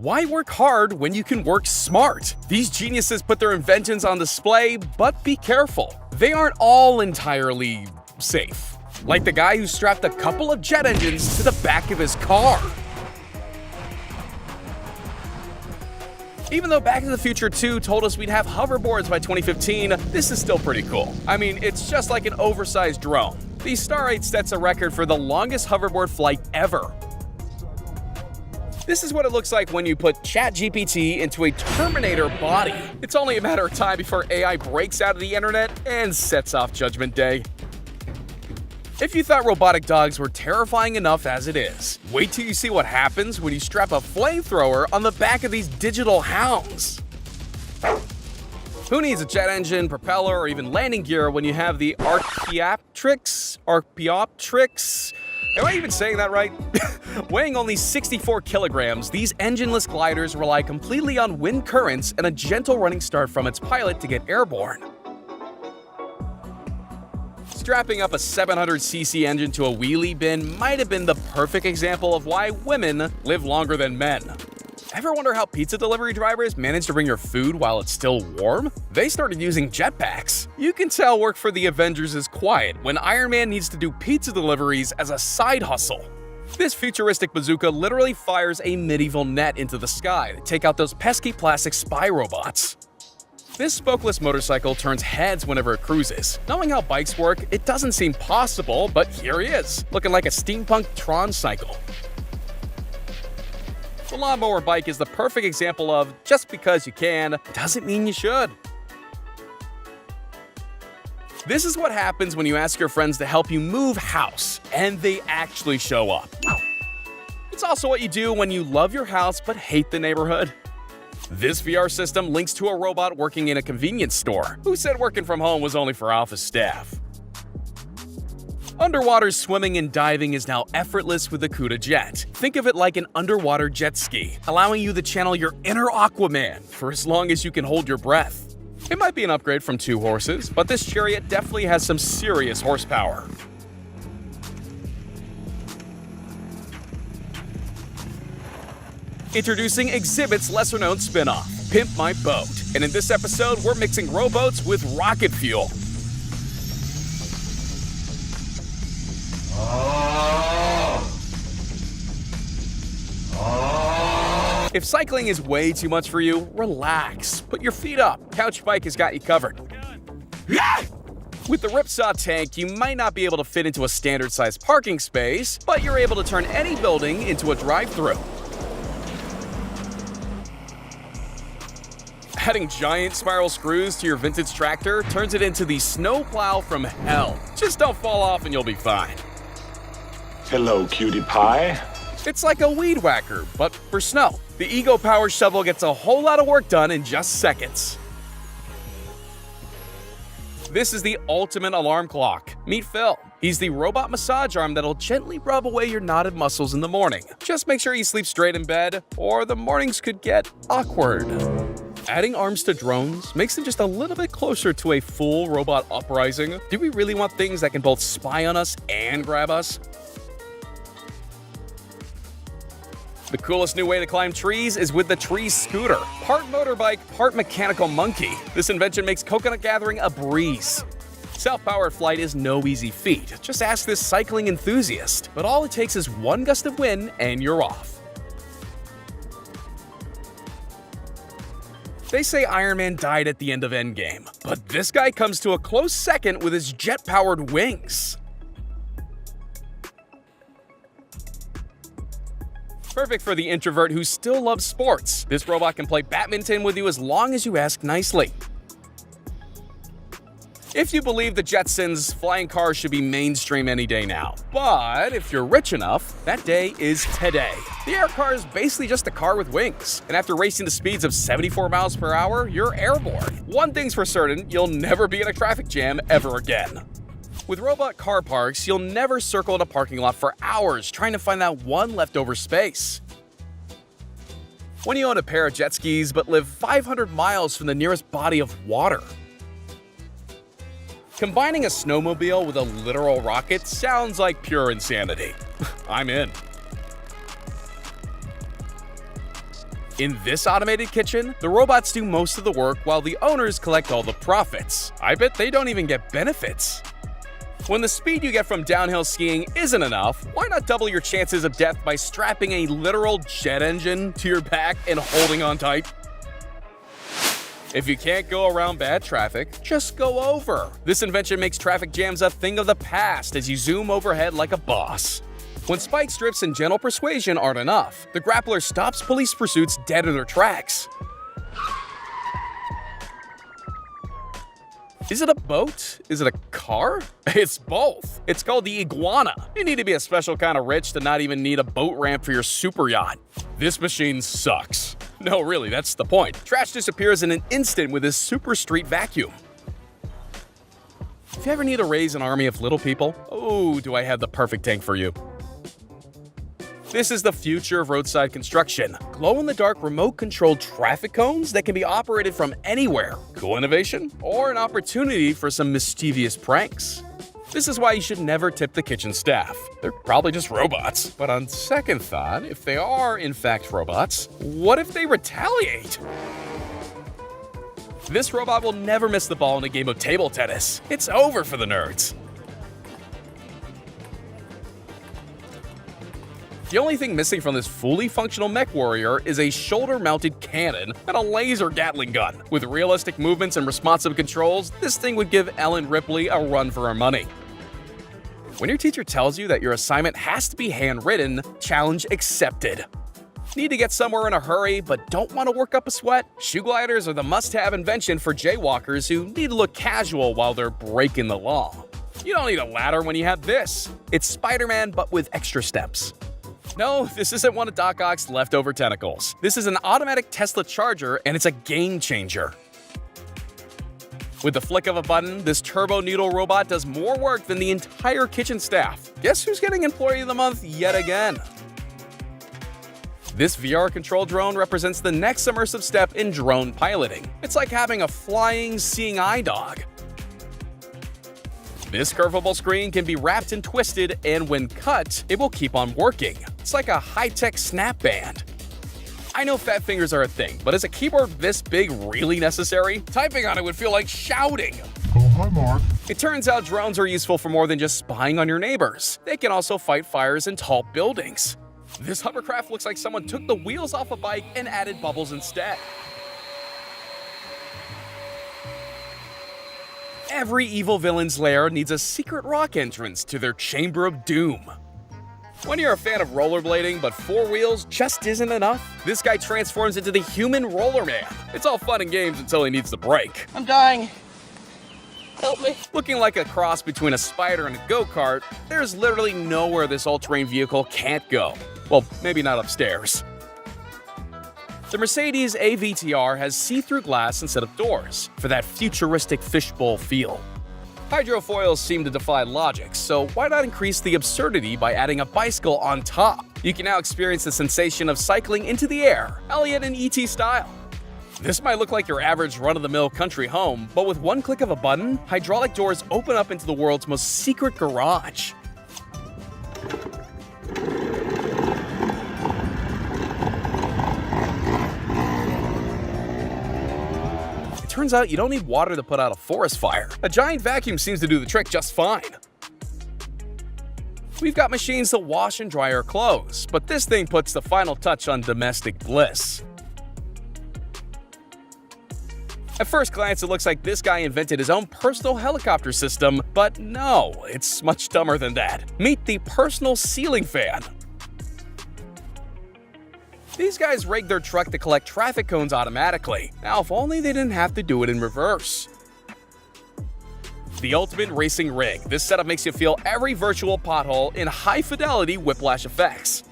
Why work hard when you can work smart? These geniuses put their inventions on display, but be careful. They aren't all entirely safe. Like the guy who strapped a couple of jet engines to the back of his car. Even though Back to the Future 2 told us we'd have hoverboards by 2015, this is still pretty cool. I mean, it's just like an oversized drone. The Star 8 sets a record for the longest hoverboard flight ever. This is what it looks like when you put ChatGPT into a Terminator body. It's only a matter of time before AI breaks out of the internet and sets off Judgment Day. If you thought robotic dogs were terrifying enough as it is, wait till you see what happens when you strap a flamethrower on the back of these digital hounds. Who needs a jet engine, propeller, or even landing gear when you have the Archaeopteryx? Am I even saying that right? Weighing only 64 kilograms, these engineless gliders rely completely on wind currents and a gentle running start from its pilot to get airborne. Strapping up a 700cc engine to a wheelie bin might have been the perfect example of why women live longer than men. Ever wonder how pizza delivery drivers manage to bring your food while it's still warm? They started using jetpacks. You can tell work for the Avengers is quiet when Iron Man needs to do pizza deliveries as a side hustle. This futuristic bazooka literally fires a medieval net into the sky to take out those pesky plastic spy robots. This spokeless motorcycle turns heads whenever it cruises. Knowing how bikes work, it doesn't seem possible, but here he is, looking like a steampunk Tron cycle. The lawnmower bike is the perfect example of just because you can, doesn't mean you should. This is what happens when you ask your friends to help you move house, and they actually show up. It's also what you do when you love your house but hate the neighborhood. This VR system links to a robot working in a convenience store, who said working from home was only for office staff. Underwater swimming and diving is now effortless with the CUDA Jet. Think of it like an underwater jet ski, allowing you to channel your inner Aquaman for as long as you can hold your breath. It might be an upgrade from 2 horses, but this chariot definitely has some serious horsepower. Introducing Exhibit's lesser-known spin-off, Pimp My Boat. And in this episode, we're mixing rowboats with rocket fuel. If cycling is way too much for you, relax. Put your feet up. Couch Bike has got you covered. With the Ripsaw tank, you might not be able to fit into a standard-sized parking space, but you're able to turn any building into a drive-thru. Adding giant spiral screws to your vintage tractor turns it into the snowplow from hell. Just don't fall off and you'll be fine. Hello, cutie pie. It's like a weed whacker, but for snow. The Ego Power Shovel gets a whole lot of work done in just seconds. This is the ultimate alarm clock. Meet Phil. He's the robot massage arm that'll gently rub away your knotted muscles in the morning. Just make sure you sleep straight in bed, or the mornings could get awkward. Adding arms to drones makes them just a little bit closer to a full robot uprising. Do we really want things that can both spy on us and grab us? The coolest new way to climb trees is with the Tree Scooter. Part motorbike, part mechanical monkey. This invention makes coconut gathering a breeze. Self-powered flight is no easy feat. Just ask this cycling enthusiast. But all it takes is one gust of wind and you're off. They say Iron Man died at the end of Endgame, but this guy comes to a close second with his jet-powered wings. Perfect for the introvert who still loves sports. This robot can play badminton with you as long as you ask nicely. If you believe the Jetsons, flying cars should be mainstream any day now. But if you're rich enough, that day is today. The air car is basically just a car with wings. And after racing to speeds of 74 miles per hour, you're airborne. One thing's for certain, you'll never be in a traffic jam ever again. With robot car parks, you'll never circle in a parking lot for hours trying to find that one leftover space. When you own a pair of jet skis but live 500 miles from the nearest body of water. Combining a snowmobile with a literal rocket sounds like pure insanity. I'm in. In this automated kitchen, the robots do most of the work while the owners collect all the profits. I bet they don't even get benefits. When the speed you get from downhill skiing isn't enough, why not double your chances of death by strapping a literal jet engine to your back and holding on tight? If you can't go around bad traffic, just go over. This invention makes traffic jams a thing of the past as you zoom overhead like a boss. When spike strips and gentle persuasion aren't enough, the grappler stops police pursuits dead in their tracks. Is it a boat? Is it a car? It's both. It's called the Iguana. You need to be a special kind of rich to not even need a boat ramp for your super yacht. This machine sucks. No, really, that's the point. Trash disappears in an instant with this super street vacuum. If you ever need to raise an army of little people, oh, do I have the perfect tank for you. This is the future of roadside construction. Glow-in-the-dark remote-controlled traffic cones that can be operated from anywhere. Cool innovation? Or an opportunity for some mischievous pranks? This is why you should never tip the kitchen staff. They're probably just robots. But on second thought, if they are in fact robots, what if they retaliate? This robot will never miss the ball in a game of table tennis. It's over for the nerds. The only thing missing from this fully functional mech warrior is a shoulder-mounted cannon and a laser Gatling gun. With realistic movements and responsive controls, this thing would give Ellen Ripley a run for her money. When your teacher tells you that your assignment has to be handwritten, challenge accepted. Need to get somewhere in a hurry but don't want to work up a sweat? Shoe gliders are the must-have invention for jaywalkers who need to look casual while they're breaking the law. You don't need a ladder when you have this. It's Spider-Man but with extra steps. No, this isn't one of Doc Ock's leftover tentacles. This is an automatic Tesla charger, and it's a game changer. With the flick of a button, this turbo noodle robot does more work than the entire kitchen staff. Guess who's getting Employee of the Month yet again? This VR control drone represents the next immersive step in drone piloting. It's like having a flying, seeing eye dog. This curvable screen can be wrapped and twisted, and when cut, it will keep on working. It's like a high-tech snap band. I know fat fingers are a thing, but is a keyboard this big really necessary? Typing on it would feel like shouting. Oh, hi, Mark. It turns out drones are useful for more than just spying on your neighbors. They can also fight fires in tall buildings. This hovercraft looks like someone took the wheels off a bike and added bubbles instead. Every evil villain's lair needs a secret rock entrance to their chamber of doom. When you're a fan of rollerblading but 4 wheels just isn't enough, this guy transforms into the human roller man. It's all fun and games until he needs the brake. I'm dying. Help me. Looking like a cross between a spider and a go-kart, there's literally nowhere this all-terrain vehicle can't go. Well, maybe not upstairs. The Mercedes AVTR has see-through glass instead of doors, for that futuristic fishbowl feel. Hydrofoils seem to defy logic, so why not increase the absurdity by adding a bicycle on top? You can now experience the sensation of cycling into the air, Elliot and E.T. style. This might look like your average run-of-the-mill country home, but with one click of a button, hydraulic doors open up into the world's most secret garage. Turns out you don't need water to put out a forest fire. A giant vacuum seems to do the trick just fine. We've got machines to wash and dry our clothes, but this thing puts the final touch on domestic bliss. At first glance, it looks like this guy invented his own personal helicopter system, but no, it's much dumber than that. Meet the personal ceiling fan. These guys rigged their truck to collect traffic cones automatically. Now, if only they didn't have to do it in reverse. The ultimate racing rig. This setup makes you feel every virtual pothole in high-fidelity whiplash effects.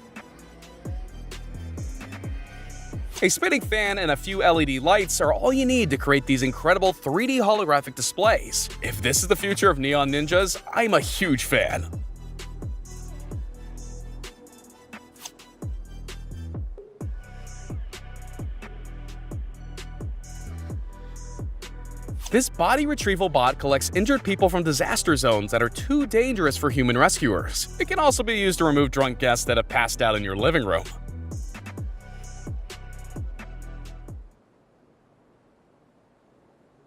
A spinning fan and a few LED lights are all you need to create these incredible 3D holographic displays. If this is the future of neon ninjas, I'm a huge fan. This body retrieval bot collects injured people from disaster zones that are too dangerous for human rescuers. It can also be used to remove drunk guests that have passed out in your living room.